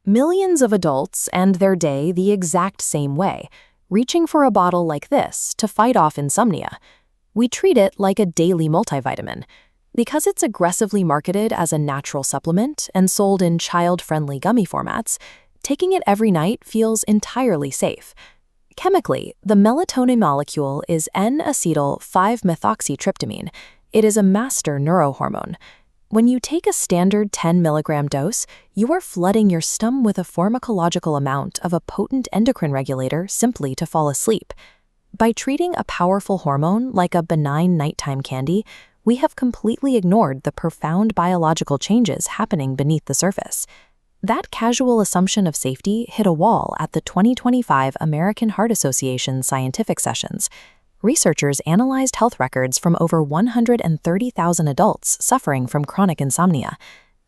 Millions of adults end their day the exact same way, reaching for a bottle like this to fight off insomnia. We treat it like a daily multivitamin. Because it's aggressively marketed as a natural supplement and sold in child-friendly gummy formats, taking it every night feels entirely safe. Chemically, the melatonin molecule is N-acetyl 5-methoxytryptamine. It is a master neurohormone. When you take a standard 10 milligram dose, you are flooding your stomach with a pharmacological amount of a potent endocrine regulator simply to fall asleep. By treating a powerful hormone like a benign nighttime candy, we have completely ignored the profound biological changes happening beneath the surface. That casual assumption of safety hit a wall at the 2025 American Heart Association scientific sessions. Researchers analyzed health records from over 130,000 adults suffering from chronic insomnia.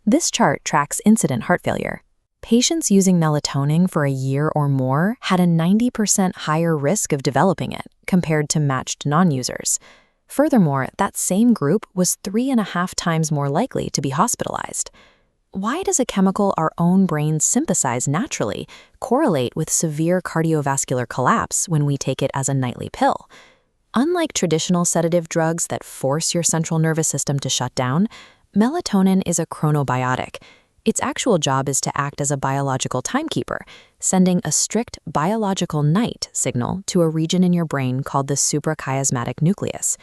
This chart tracks incident heart failure. Patients using melatonin for a year or more had a 90% higher risk of developing it compared to matched non-users. Furthermore, that same group was 3.5 times more likely to be hospitalized. Why does a chemical our own brains synthesize naturally correlate with severe cardiovascular collapse when we take it as a nightly pill? Unlike traditional sedative drugs that force your central nervous system to shut down, melatonin is a chronobiotic. Its actual job is to act as a biological timekeeper, sending a strict biological night signal to a region in your brain called the suprachiasmatic nucleus.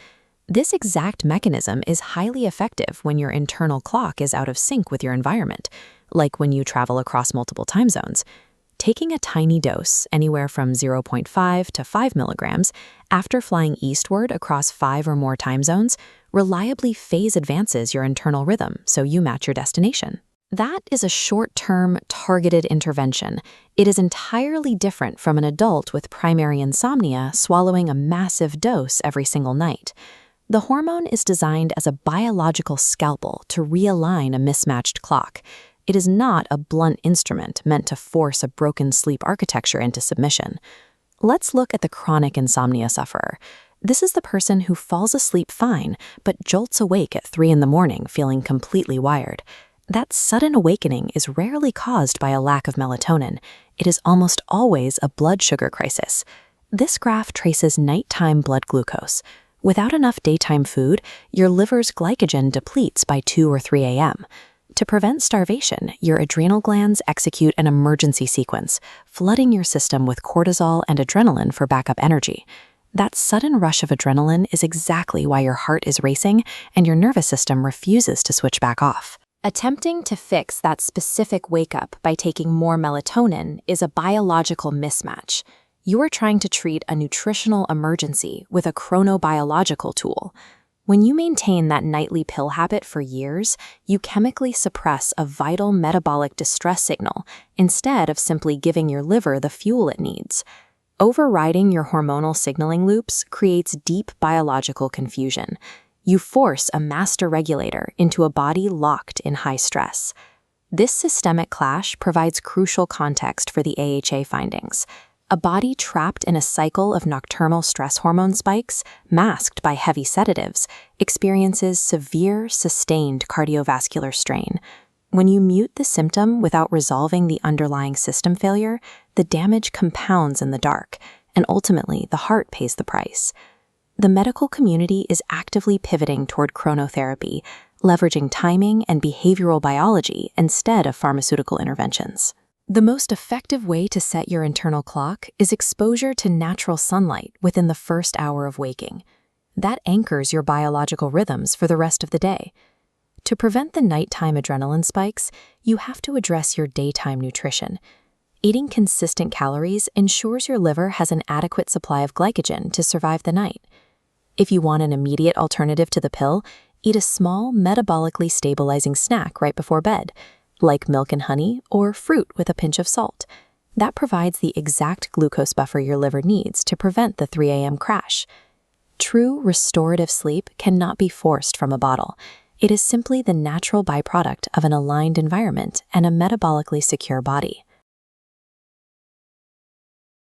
This exact mechanism is highly effective when your internal clock is out of sync with your environment, like when you travel across multiple time zones. Taking a tiny dose, anywhere from 0.5 to 5 milligrams, after flying eastward across 5 or more time zones, reliably phase advances your internal rhythm so you match your destination. That is a short-term, targeted intervention. It is entirely different from an adult with primary insomnia swallowing a massive dose every single night. The hormone is designed as a biological scalpel to realign a mismatched clock. It is not a blunt instrument meant to force a broken sleep architecture into submission. Let's look at the chronic insomnia sufferer. This is the person who falls asleep fine, but jolts awake at 3 in the morning feeling completely wired. That sudden awakening is rarely caused by a lack of melatonin. It is almost always a blood sugar crisis. This graph traces nighttime blood glucose. Without enough daytime food, your liver's glycogen depletes by 2 or 3 a.m. To prevent starvation, your adrenal glands execute an emergency sequence, flooding your system with cortisol and adrenaline for backup energy. That sudden rush of adrenaline is exactly why your heart is racing and your nervous system refuses to switch back off. Attempting to fix that specific wake-up by taking more melatonin is a biological mismatch. You are trying to treat a nutritional emergency with a chronobiological tool. When you maintain that nightly pill habit for years, you chemically suppress a vital metabolic distress signal instead of simply giving your liver the fuel it needs. Overriding your hormonal signaling loops creates deep biological confusion. You force a master regulator into a body locked in high stress. This systemic clash provides crucial context for the AHA findings. A body trapped in a cycle of nocturnal stress hormone spikes, masked by heavy sedatives, experiences severe, sustained cardiovascular strain. When you mute the symptom without resolving the underlying system failure, the damage compounds in the dark, and ultimately the heart pays the price. The medical community is actively pivoting toward chronotherapy, leveraging timing and behavioral biology instead of pharmaceutical interventions. The most effective way to set your internal clock is exposure to natural sunlight within the first hour of waking. That anchors your biological rhythms for the rest of the day. To prevent the nighttime adrenaline spikes, you have to address your daytime nutrition. Eating consistent calories ensures your liver has an adequate supply of glycogen to survive the night. If you want an immediate alternative to the pill, eat a small, metabolically stabilizing snack right before bed, like milk and honey or fruit with a pinch of salt. That provides the exact glucose buffer your liver needs to prevent the 3 a.m. crash. True restorative sleep cannot be forced from a bottle. It is simply the natural byproduct of an aligned environment and a metabolically secure body.